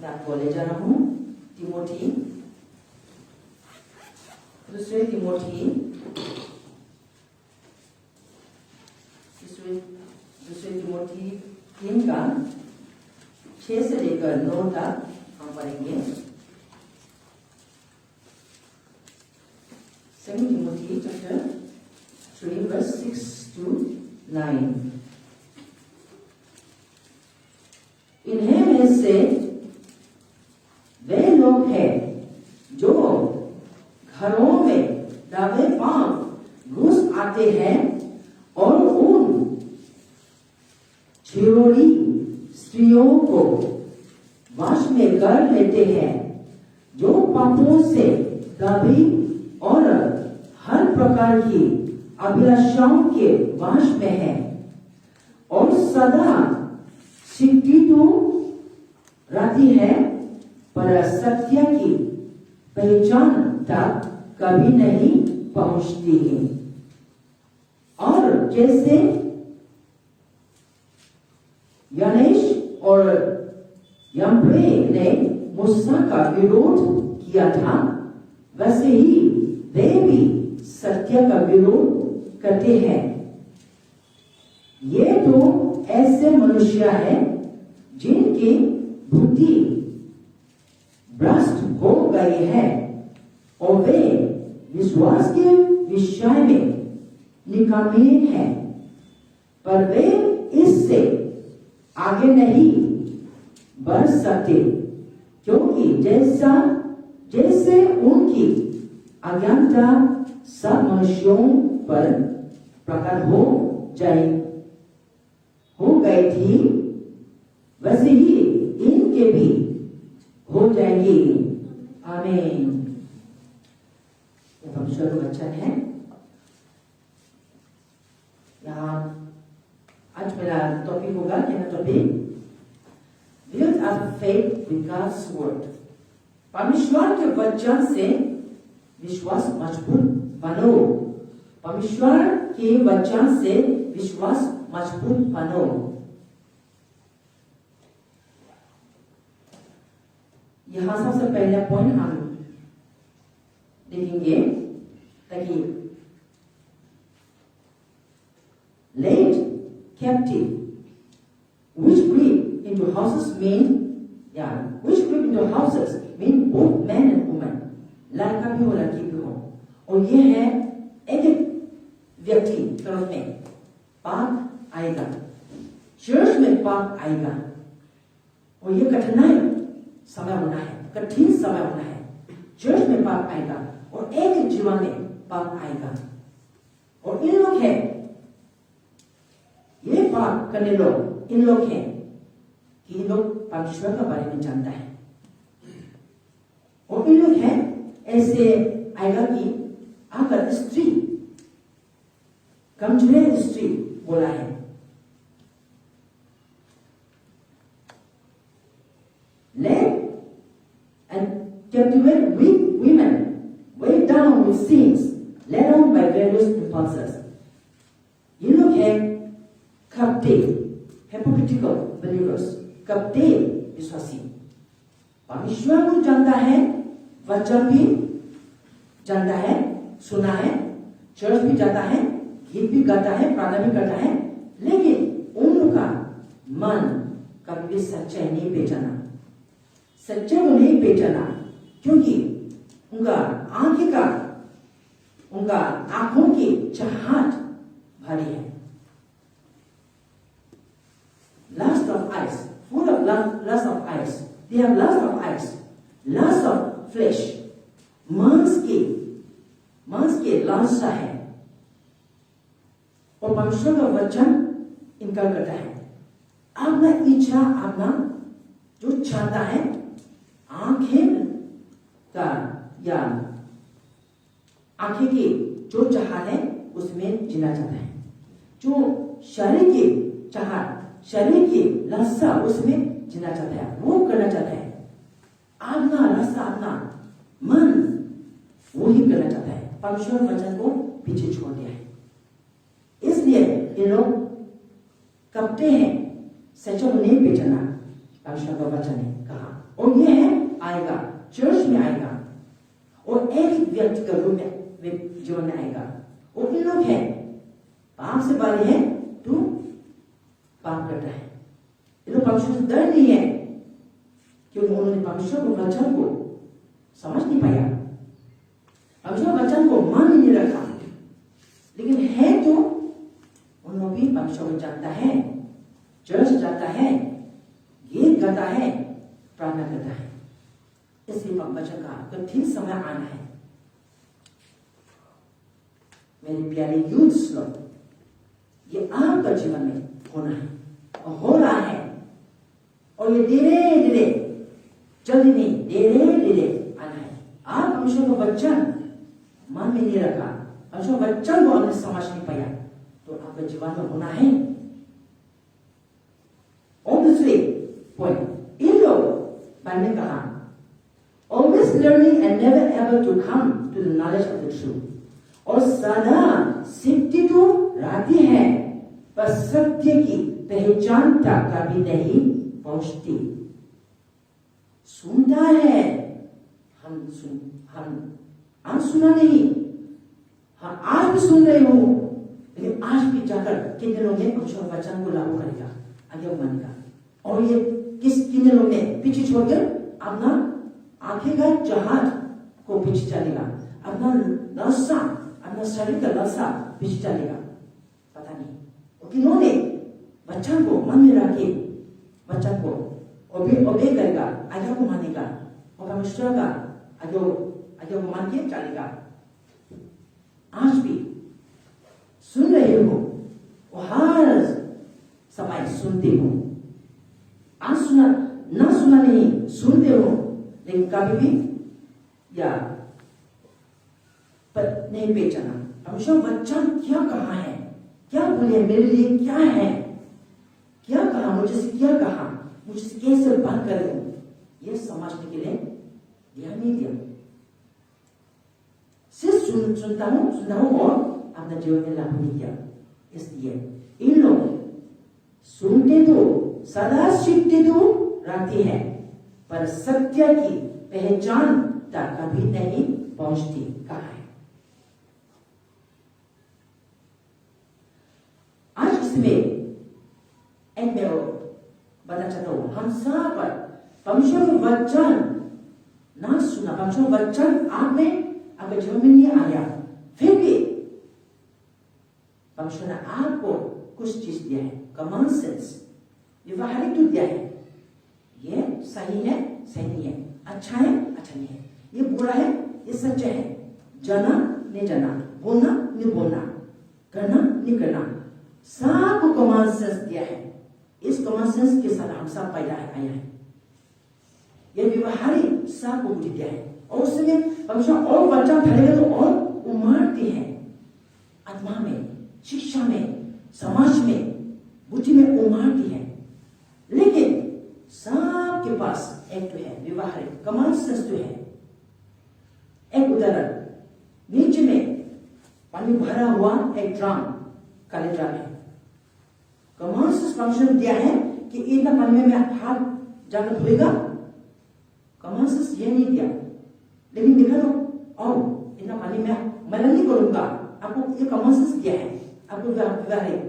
मैं आपको ले जा रहा हूँ तीमोथी, दूसरे तीमोथी 3 का 6 से लेकर 9 तक हम पढ़ेंगे। 2 Timothy chapter 3 verse 6 to 9। इन्हें में से वे लोग हैं जो घरों में दावे पांव घुस आते हैं और उन छिरोड़ी स्त्रियों को वश में कर लेते हैं जो पापों से दबी और हर प्रकार की अभिलाषाओं के वश में है और सदा सीखती तो रहती है पर सत्य की पहचान तक कभी नहीं पहुंचती है। और जैसे यनेश और यम्ब्रे ने मूसा का विरोध किया था, वैसे ही वे भी सत्य का विरोध करते हैं। ये तो ऐसे मनुष्य हैं जिनकी बुद्धि भ्रष्ट हो गई है और वे विश्वास के विषय में निकामी हैं, पर वे इससे आगे नहीं बढ़ सकते, क्योंकि जैसे उनकी अज्ञानता सब मनुष्यों पर प्रकट हो गई थी, वैसे ही इनके भी हो जाएंगी। आमीन। परमेश्वर का वचन है। यहाँ आज मेरा टॉपिक होगा, क्या topic? Build up faith with God's word। परमेश्वर के वचन से विश्वास मजबूत बनो। परमेश्वर के वचन से विश्वास मजबूत बनो। यहाँ सबसे पहला पॉइंट हम देखेंगे, ताकि led captive which creep into houses mean both men and women, लड़का भी हो लड़की भी हो। और ये है एक व्यक्ति तरफ में पाप आएगा, चर्च में पाप आएगा, और ये कठिनाई समय होना है, कठिन समय होना है। चर्च में पाप आएगा और एक जीवन में पाप आएगा। और इन लोग हैं, ये पाप करने लोग इन लोग हैं कि इन लोग परमेश्वर के बारे में जानता है। और इन लोग हैं ऐसे आएगा कि अगर स्त्री कमजोर स्त्री बोला है, let and captivate weak women weighed down with sins led on by various impulses। ये लोग हैं captive hypocritical believers, captive विश्वासी। परमेश्वर को जानता है, वचन भी जानता है, सुना है, चर्च भी जाता है, गीत भी गाता है, प्रार्थना भी करता है, लेकिन उनका मन कभी भी सच्चाई नहीं पहचाना। सच्चाई को नहीं पहचाना क्योंकि उनका आंखों की चाहत भरी है। Lust of eyes, full of lust of eyes. They have lust of eyes, lust of flesh, मांस के लालसा है। और परमेश्वर का वचन इनकार करता है। अपना इच्छा, अपना जो चाहता है, आंखें की जो चाहत है उसमें जीना चाहता है। जो शरीर की चाहत, शरीर की लालसा उसमें जीना चाहता है, वो करना चाहता है। अपना लालसा, अपना मन वो ही करना चाहता है। परमेश्वर वचन को पीछे छोड़ दिया है। इसलिए ये लोग कपटे हैं, सच्चाई को नहीं पहचाना। परमेश्वर का वचन है कहा, और ये आएगा, चर्च में आएगा, और एक व्यक्ति के रूप में जीवन में आएगा। और इन लोग है पाप से बारी है तो पाप करता है, इन लोग परमेश्वर से डर नहीं है क्योंकि उन्होंने परमेश्वर के वचन को समझ नहीं पाया, परमेश्वर वचन को मान नहीं रखा। लेकिन है तो उन लोग भी परमेश्वर को जानता है, चर्च जाता है, गीत गाता है, प्रार्थना करता है। इसलिए वचन का कठिन समय आना है। मेरे प्यारे यूथ लोग, ये आपका जीवन में होना है और हो रहा है, और ये धीरे धीरे, जल्दी नहीं, धीरे धीरे आना है। आप परमेश्वर का वचन मन में नहीं रखा, परमेश्वर वचन को हमने समझ नहीं पाया, तो आपके जीवन में होना है। और दूसरे पॉइंट, इन लोग मैंने कहा always learning and never ever to come to the knowledge of the truth, और सदा सीखती तो रहती है पर सत्य की पहचान तक कभी नहीं पहुंचती। सुनता है, हम आज सुना नहीं, हम आज भी सुन रहे हो, लेकिन आज भी जाकर कितने लोग ने कुछ वचन को लागू करेगा, आगे मानेगा, और ये कितने लोग ने पीछे छोड़कर अपना आंखें का जहाज को पीछे चलेगा, अपना नशा, अपना शरीर का नशा पीछे चलेगा, पता नहीं। किन्होंने वचन को मन में रखे, वचन को ओबे करेगा, आज्ञा को मानेगा, और परमेश्वर का आज्ञा को मान के चलेगा। आज भी सुन रहे हो, और हर समय सुनते हो, आज सुना ना सुना नहीं, सुनते हो, लेकिन कभी भी या पर नहीं पहचाना परमेश्वर वचन क्या कहा है, क्या बोले मेरे लिए, क्या है, क्या कहा मुझे से, क्या कहा मुझे से, कैसे बंद कर दूं, ये समझने के लिए ध्यान नहीं दिया। सिर्फ सुनता हूं और अपना जीवन में लागू नहीं किया। इसलिए इन लोग सुनते तो, सदा सीखते तो रहती है, पर सत्य की पहचान तक कभी नहीं पहुंचती, कहा है। आज इसमें एक मैं बता चाहता हूं, हम सब पर परमेश्वर का वचन ना सुना, परमेश्वर वचन आप में आपके जीवन में नहीं आया, फिर भी परमेश्वर ने आपको कुछ चीज दिया है, कॉमन सेंस, व्यवहारिक तो दिया है, ये सही है, सही नहीं है, अच्छा है, अच्छा नहीं है, ये बुरा है, ये सच्चा है, जाना नहीं जाना, बोलना नहीं बोलना, करना नहीं करना, सबको कॉमन सेंस दिया है। इस कॉमन सेंस के साथ हम सब पैदा आया है, ये व्यवहारिक सबको बुद्धि दिया है, और उसमें परमेश्वर और बच्चा धरेगा तो और उमारती है, आत्मा में, शिक्षा में, समाज में, बुद्धि में उमारती है। लेकिन सबके पास एक तो है व्यवहारिक कॉमन सेंस तो है। एक उदाहरण, नीचे में पानी भरा हुआ एक ड्रम, काले ड्रम है, कॉमन सेंस फंक्शन दिया है कि इतना पानी में मैं हाथ जाकर धोएगा, कॉमन सेंस ये नहीं दिया, लेकिन देखा तो और इतना पानी में मैला नहीं करूंगा, आपको ये कॉमन सेंस दिया है, आपको व्यवहारिक,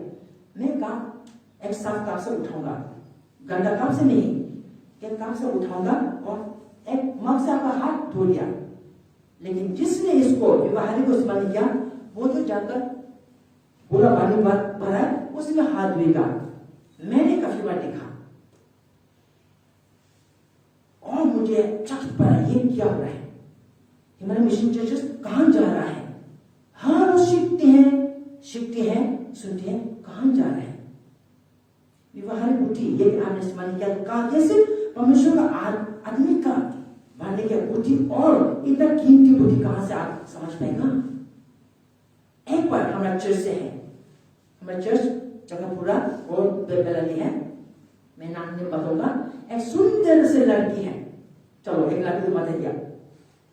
मैं कप एक साफ कप से उठाऊंगा, गंदा कप से नहीं, एक कप से उठाऊंगा और एक मग से आपका हाथ धो लिया। लेकिन जिसने इसको व्यवहारिक को इस्तेमाल किया, वो तो जाकर पूरा पानी भरा है, उसमें हाथ धोएगा। मैंने काफी बार देखा और मुझे चक्कर पड़ा, ये क्या हो रहा है, हमारे मिशन चर्चेस कहां जा रहा है। हाँ, वो सीखते हैं, सुनते हैं, कहां जा रहे हैं। व्यवहारिक बुद्धि ये आपने इस्तेमाल किया, कहा कैसे परमेश्वर का आदमी का बांधने की बुद्धि, और इतना कीमती बुद्धि कहां से आप समझ पाएगा। एक बार हमारा चर्च से है, हमारा चर्च जगहपुरा और बेलली है, मैं नाम नहीं बताऊंगा। एक सुंदर से लड़की है, चलो एक लड़की को बता दिया,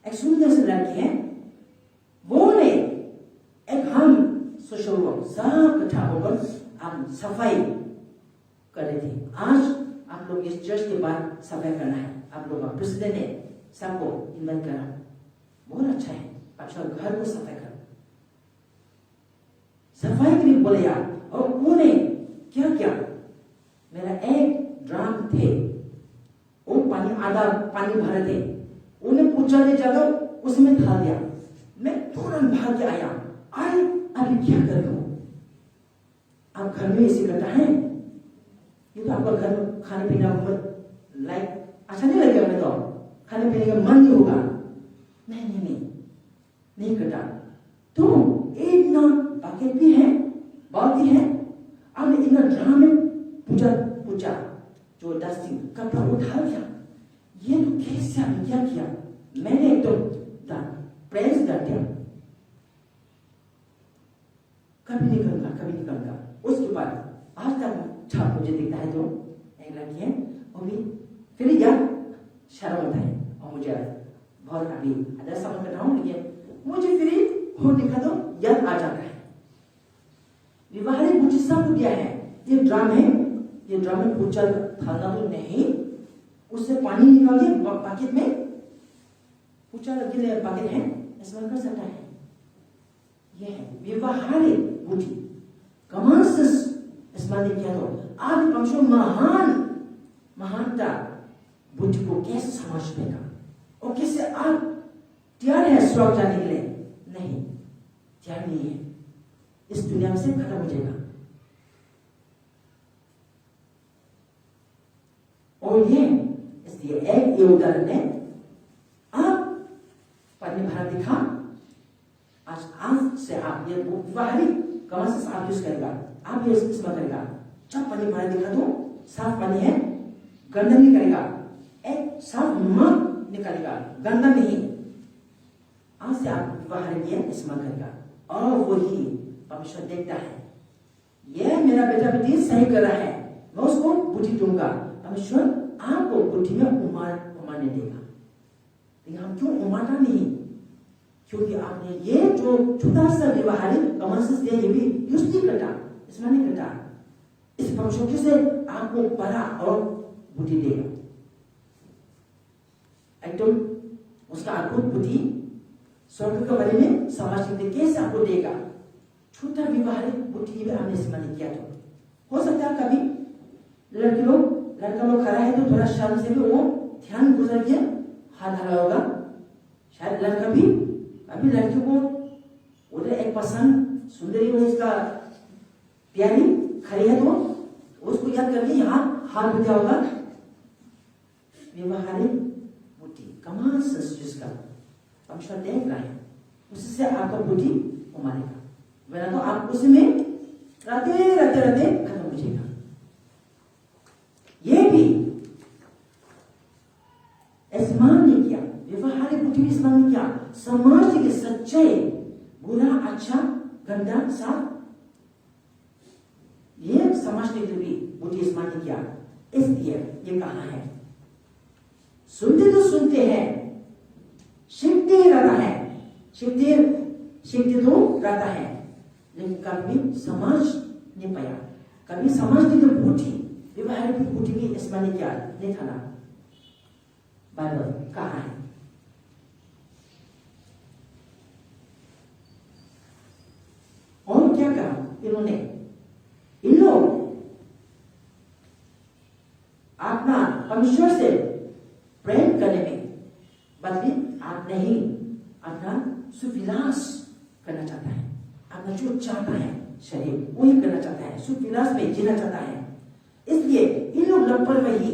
एक सुंदर से लड़की है, वो ने एक हम सोशल वर्क सब इकट्ठा होकर हम सफाई कर रहे थे। आज आप आप लोग इस चर्च के बाद सफाई करना है, आप लोग का प्रेसिडेंट ने सबको इन्वाइट करा, बहुत अच्छा है, अच्छा घर को सफाई कर, सफाई के लिए बोले यार। और उन्होंने क्या किया, मेरा एक ड्रम थे, वो पानी आधा पानी भरे थे, उन्हें पूछा ने जगह उसमें डाल दिया। मैं तुरंत भाग के आया, अरे अभी क्या कर लूं, आप घर में ऐसे करता है, ये तो आपका घर में खाने पीने लाइक अच्छा नहीं लगेगा, मैं तो खाने पीने का मन नहीं होगा, नहीं करता। तो एक ना बकेट भी है, बाल्टी है, आपने इतना ड्राम में पूछा जो डस्टिंग कपड़ा उठा दिया, ये तो कैसे आपने क्या किया, मैंने एक तो प्रेस कर दिया, कभी नहीं करूंगा। उसके बाद आज तक छाप मुझे दिखता है, तो एक लड़की है, वो भी फिर यार शर्म होता है, और मुझे बहुत अभी अदर समझ कर रहा हूँ, लेकिन मुझे फिर हो दिखा तो याद आ जाता है। विवाहित मुझे सब दिया है, ये ड्रम है, ये ड्रम में पूछा थाना तो नहीं, उससे पानी निकाल के बकेट में पूछा के लिए बकेट है, इस्तेमाल कर सकता है। ये है विवाहित बुद्धि, कमाल से इस्तेमाल किया तो आप कमशो महानता बुद्धि को कैसे समझ लेगा, और कैसे आप तैयार है स्वर्ग जाने के लिए, नहीं तैयार नहीं है, इस दुनिया में से खत्म हो जाएगा। और ये इसलिए एक ये उदाहरण है, आप पानी भरा दिखा, आज से आप ये विवाहित कमाल से आप यूज करेगा, आप ये इस्तेमाल करेगा, जब पानी भरा दिखा तो साफ पानी है, गंदा नहीं करेगा, एक साफ मग निकलेगा, गंदा नहीं। आज से आप विवाहित ये इस्तेमाल करेगा, और वही परमेश्वर देखता है, ये मेरा बेटा बेटी सही कर रहा है, मैं उसको बुद्धि दूंगा। परमेश्वर आपको बुद्धि में उमारने देगा, लेकिन हम क्यों उमारता नहीं, क्योंकि आपने ये जो छोटा सा व्यवहारिक कमर्स ये भी यूज नहीं करता, इसमें नहीं करता, इस परमेश्वर से आपको बड़ा और बुद्धि देगा, एकदम उसका अद्भुत बुद्धि स्वर्ग के बारे में समझ सकते कैसे आपको देगा। छोटा व्यवहारिक बुद्धि भी आपने इस्तेमाल नहीं किया, तो हो सकता है कभी लड़का लोग खड़ा है तो थोड़ा शर्म से भी वो ध्यान गुजर के हाथ हला होगा, शायद लड़का भी अभी लड़की को उधर एक पसंद सुंदरी हो, उसका प्यारी खड़ी है तो उसको याद करके यहाँ हाथ दिया होगा। व्यवहारिक बुद्धि कमाल से जिसका परमेश्वर देख रहा है, उससे आपका बुद्धि उमारेगा, वरना तो आप उसमें रहते खत्म हो जाएगा। ये भी इस्तेमाल नहीं किया, व्यवहारिक बुद्धि भी इस्तेमाल नहीं किया, समाज के सच्चाई बुरा अच्छा गंदा साफ ये समझने के लिए भी बुद्धि इस्तेमाल नहीं किया। इसलिए ये कहा है, सुनते तो सुनते हैं, सीखते रहता है, सीखते तो रहता है, लेकिन कभी समझ नहीं पाया, कभी समझने की बुद्धि व्यवहारिक बुद्धि भी इस्तेमाल नहीं किया, नहीं था ना। बाइबल कहा है, और क्या कहा इन्होंने, इन लोग अपना परमेश्वर से प्रेम करने में बदले आप नहीं अपना सुविलास करना चाहता है, अपना जो चाहता है शरीर वही करना चाहता है, सुविलास में जीना चाहता है। इसलिए इन लोग लापरवाही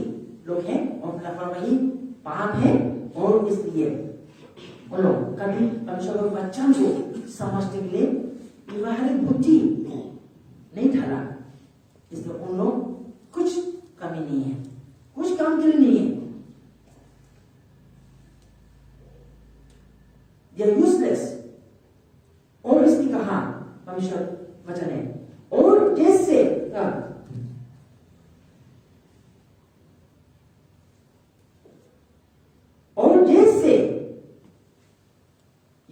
लोग हैं, और लापरवाही पाप है, और इसलिए उन लोग कभी परमेश्वर के वचन को समझने के लिए व्यवहारिक बुद्धि नहीं ढाला, इसलिए उन लोग कुछ कमी नहीं है, कुछ काम के लिए नहीं है, यह यूजलेस। और इसकी कहा परमेश्वर वचन है, और जैसे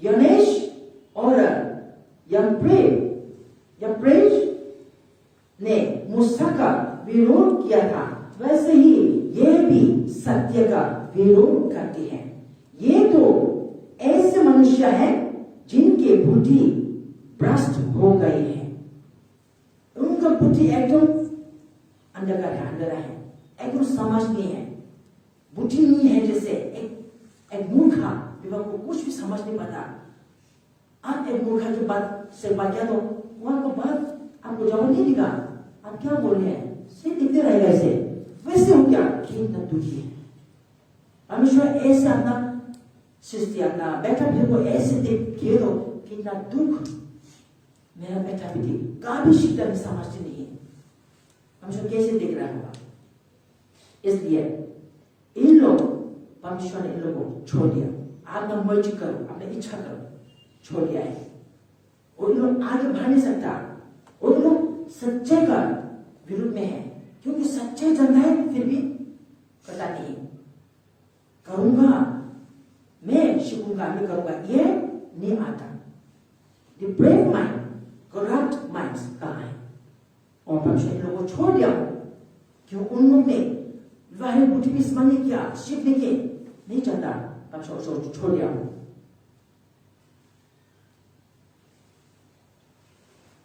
यनेश और यम्प्रेज ने मूसा का विरोध किया था, वैसे ही विरोध करते हैं। ये तो ऐसे मनुष्य हैं जिनके बुद्धि भ्रष्ट हो गई है। उनका बुद्धि एकदम अंधकार है, अंधेरा है, एकदम समझ नहीं है, बुद्धि नहीं है। जैसे एक मूर्खा को कुछ भी समझ नहीं पाता। आप एक मूर्खा की बात से बात किया तो वहां को बात आपको जवाब नहीं देगा, आप क्या बोल रहे हैं, सिर्फ दिखते रहेगा ऐसे। वैसे हो क्या कितना दुखी है परमेश्वर ऐसे अपना सृष्टि, अपना बेटा भी को ऐसे देखे तो कितना दुख। मेरा बेटा भी काफी शिक्षा में समझते नहीं, परमेश्वर कैसे देख रहा होगा। इसलिए इन लोग, परमेश्वर ने इन लोगों को छोड़ दिया। आप ना मर्जी करो, अपने इच्छा करो, छोड़ दिया है। और इन लोग आगे बढ़ नहीं सकता। और लोग सच्चाई का विरुद्ध में है, क्योंकि सच्चाई जानता है फिर भी पता नहीं। करूंगा मैं, सीखूंगा मैं करूंगा, ये नहीं आता। The brave mind, corrupt mind कहाँ है? और परमेश्वर इन लोगों को छोड़ दिया क्यों? उन लोग ने व्यवहारिक बुद्धि भी स्मरण नहीं किया, सीखने के नहीं चाहता, परमेश्वर छोड़ दिया।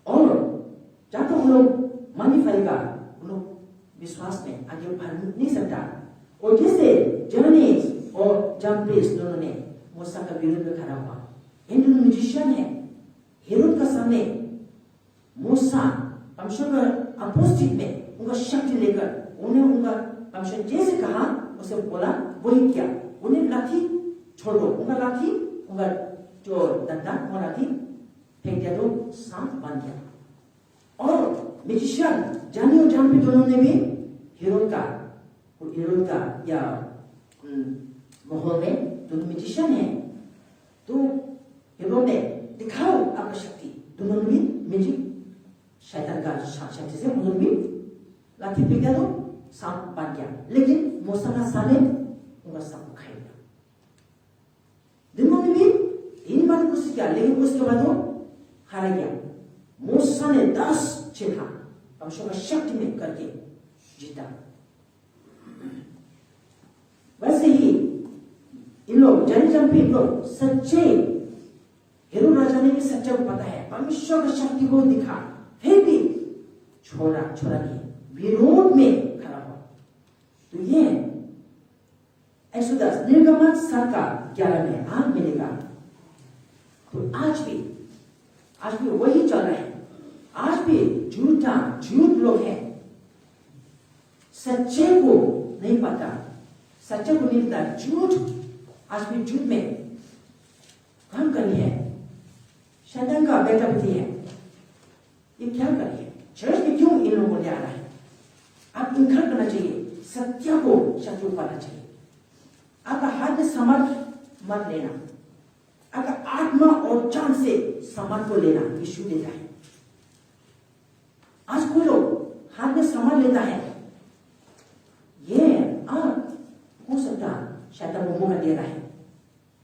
और जहां तक उन लोग मन नहीं फैलेगा, उन लोग विश्वास में आगे बढ़ नहीं सकता। और जैसे जर्नीज और जम्प्रेस दोनों ने मूसा का विरोध में खड़ा हुआ। इन दोनों म्यूजिशियन है, हेरोद का सामने मूसा परमेश्वर का अपोजिट में उनका शक्ति लेकर उन्हें उनका परमेश्वर जैसे कहा उसे बोला वही किया। उन्हें लाठी छोड़ दो, उनका लाठी, उनका जो डंडा वो लाठी फेंक दिया तो सांप बन गया। और म्यूजिशियन जानी और जान भी दोनों ने भी हेरोद का या माहौल में दोनों म्यूजिशियन है, तो हेरोद ने दिखाओ आपका शक्ति। दोनों भी म्यूजिक शैतान का शक्ति से उन्होंने भी लाठी फेंक दिया तो सांप बन गया। लेकिन मूसा का साले उनका सांप को खाएगा। दोनों ने भी इन बार कोशिश किया, लेकिन उसके बाद वो हार गया। मूसा ने 10 चिन्ह परमेश्वर का शक्ति में करके जीता। वैसे ही इन लोग जन लोग सच्चे हेरोद राजा ने भी सच्चाई को पता है, परमेश्वर की शक्ति को दिखा, फिर भी छोड़ा नहीं, विरोध में खड़ा हुआ। तो ये एक्सोडस निर्गमन 7:11 में आप मिलेगा। तो आज भी वही चल रहा है। आज भी झूठ लोग हैं, सच्चे को नहीं पता, सच्चे को नहीं पता, झूठ आज भी झूठ में काम करनी है। शैतान का बेटा भी है, ये क्या करिए? चर्च में क्यों इन लोगों को ले आ रहा है? आप इनकार करना चाहिए, सत्य को शत्रु पाना चाहिए। आपका हाथ में समर्थ मत लेना, आपका आत्मा और जान से समर्थ को लेना यीशु देता है। आज कोई लोग हाथ में समर्थ लेता है, ये हो सकता शैतान को मौका दे रहा है,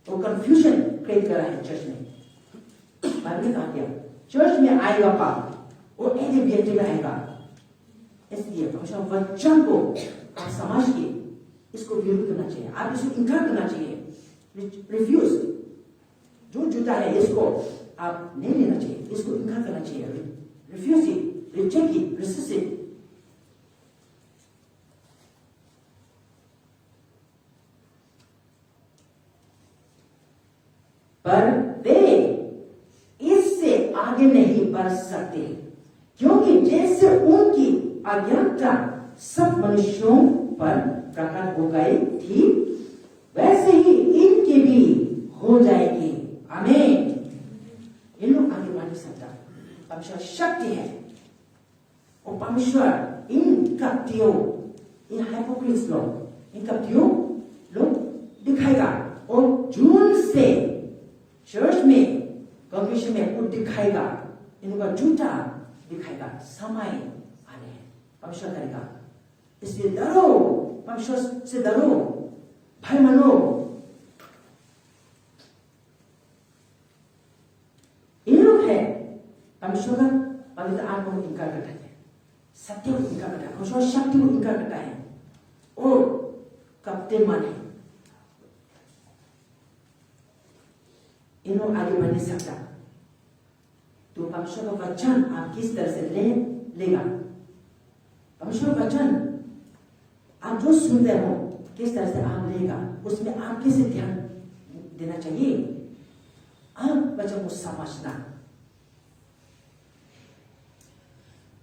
तो कंफ्यूजन क्रिएट कर रहा है चर्च में। बाइबल ने कहा गया चर्च में आएगा पाप और एक व्यक्ति में आएगा। इसलिए वचन को आप समझ के इसको विरोध करना चाहिए, आप इसको इनकार करना चाहिए। रिफ्यूज, जो जूता है इसको आप नहीं लेना चाहिए, इसको इनकार करना चाहिए। Refuse it, reject it, resist it. पर वे इससे आगे नहीं बढ़ सकते, क्योंकि जैसे उनकी अज्ञानता सब मनुष्यों पर प्रकट हो गई थी, वैसे ही इनके भी हो जाएगी। आमीन। इन लोग आगे बढ़ नहीं सकता, परमेश्वर शक्ति है और परमेश्वर इन कपटियों, इन हाइपोक्रिट्स लोग, इन कपटियों लोग दिखाएगा। और जून से चर्च में कॉन्ग्रेगेशन में वो दिखाएगा, इनका झूठा दिखाएगा। समय आने हैं, परमेश्वर करेगा। इसलिए डरो, परमेश्वर से डरो, भय मानो। ये लोग है परमेश्वर का पवित्र आत्मा को इनकार करता है, सत्य को इनकार करता है, परमेश्वर शक्ति को इनकार करता है और कपटे मन है, इन लोग आगे बढ़ नहीं सकता। तो परमेश्वर का वचन आप किस तरह से लेगा? परमेश्वर का वचन आप जो सुनते हो किस तरह से आप लेगा, उसमें आप कैसे ध्यान देना चाहिए, आप वचन को समझना,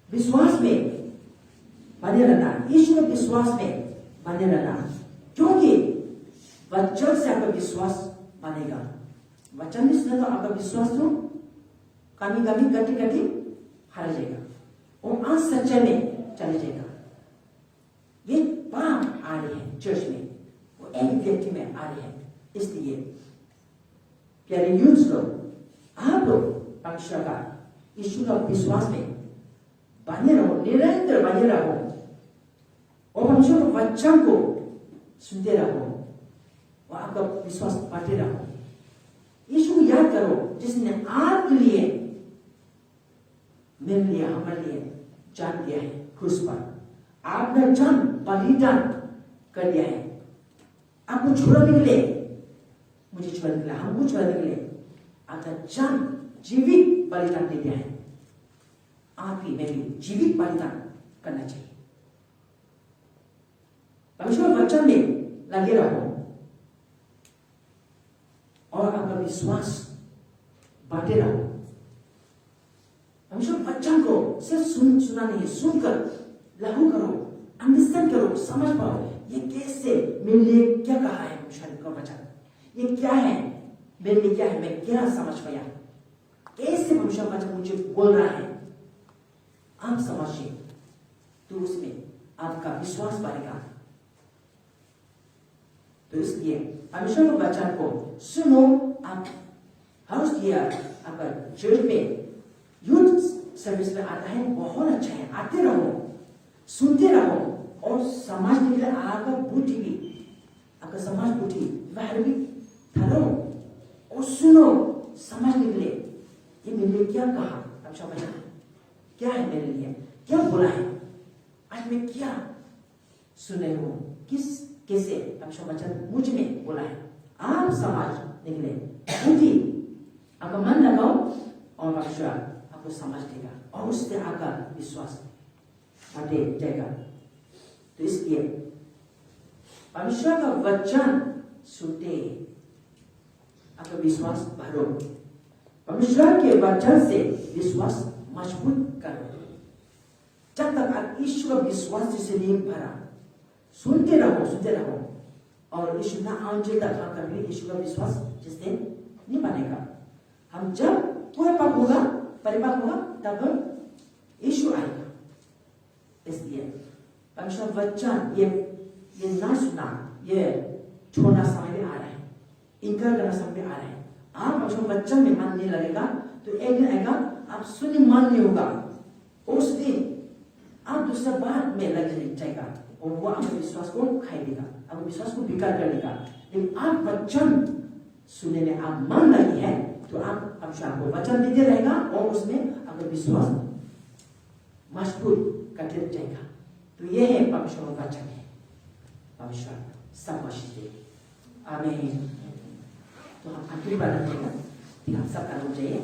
विश्वास में बने रहना, ईश्वर के विश्वास में बने रहना, क्योंकि वचन से आपका विश्वास बनेगा। वचन नहीं सुना तो आपका विश्वास तो कभी कभी गति गति हार जाएगा और आज सच्चाई में चले जाएगा। ये बात आ रही है चर्च में, वो एक व्यक्ति में आ रही है। इसलिए प्यारे यूथ लोग, आप लोग परमेश्वर का ईश्वर का विश्वास में बने रहो, निरंतर बने रहो और परमेश्वर के वचन को सुनते रहो और आपका विश्वास बढ़ते रहो। यीशु को याद करो जिसने आपके लिए, मेरे लिए, हमारे लिए जान दिया है क्रूस पर। आपने जान बलिदान कर दिया है आपको छुड़ाने के लिए, मुझे छुड़ाने के लिए, हमको छुड़ाने के लिए आपका जान जीवित बलिदान दे दिया है। आप ही मैं भी जीवित बलिदान करना चाहिए। परमेश्वर वचन में लगे रहो और आपका विश्वास बांटे रहो। परमेश्वर वचन को सिर्फ सुना नहीं, सुनकर लागू करो, अंडरस्टैंड करो, समझ पाओ ये कैसे मेरे लिए क्या कहा है परमेश्वर का वचन, ये क्या है मेरे लिए, क्या है, मैं क्या समझ पाया, कैसे परमेश्वर वचन मुझे बोल रहा है, आप समझिए तो उसमें आपका विश्वास बढ़ेगा। तो इसलिए परमेश्वर के वचन को सुनो। आप हर ईयर आपका चर्च में यूथ सर्विस में आता है, बहुत अच्छा है, आते रहो, सुनते रहो और समाज के लिए आपका बुद्धि भी, आपका समाज बुद्धि वह भी ठहरो और सुनो, समझने के लिए ये मेरे लिए क्या कहा, अच्छा वचन क्या है मेरे लिए, क्या बोला है, आज मैं क्या सुने हो, किस कैसे अच्छा वचन मुझ में बोला है। आप समझ निकले बुद्धि, आपका मन लगाओ और परमेश्वर आपको समझ देगा और उससे आपका विश्वास बढ़े जाएगा। तो इसलिए परमेश्वर का वचन सुनते आपका विश्वास भरो, परमेश्वर के वचन से विश्वास मजबूत करो। जब तक आप ईश्वर विश्वास से नहीं भरा, सुनते रहो और ईश्वर ना आने तक हम कभी ईश्वर का विश्वास जिससे नहीं बनेगा। हम जब पूरा पाप होगा, परिपक्व होगा, तब ईश्वर आएगा। इसलिए परमेश्वर वचन ये ना सुना, ये छोड़ना समय में आ रहा है, इनकार करना समय में आ रहा है। आप परमेश्वर वचन में मन नहीं लगेगा तो एक दिन आएगा आप सुनने मन नहीं होगा, उस दिन आप दूसरा बात में लग जाएगा और वो आपके विश्वास को खाई देगा, आपके विश्वास को बेकार कर देगा। लेकिन आप वचन सुनने में आप मन लगी है तो आप आपको वचन देते रहेगा और उसमें आपका विश्वास मजबूत करते जाएगा। तो यह है परमेश्वर का वचन है। परमेश्वर सब आशीष दे, आमीन। तो हम अंतिम बार रखेगा, हम सब करना चाहिए।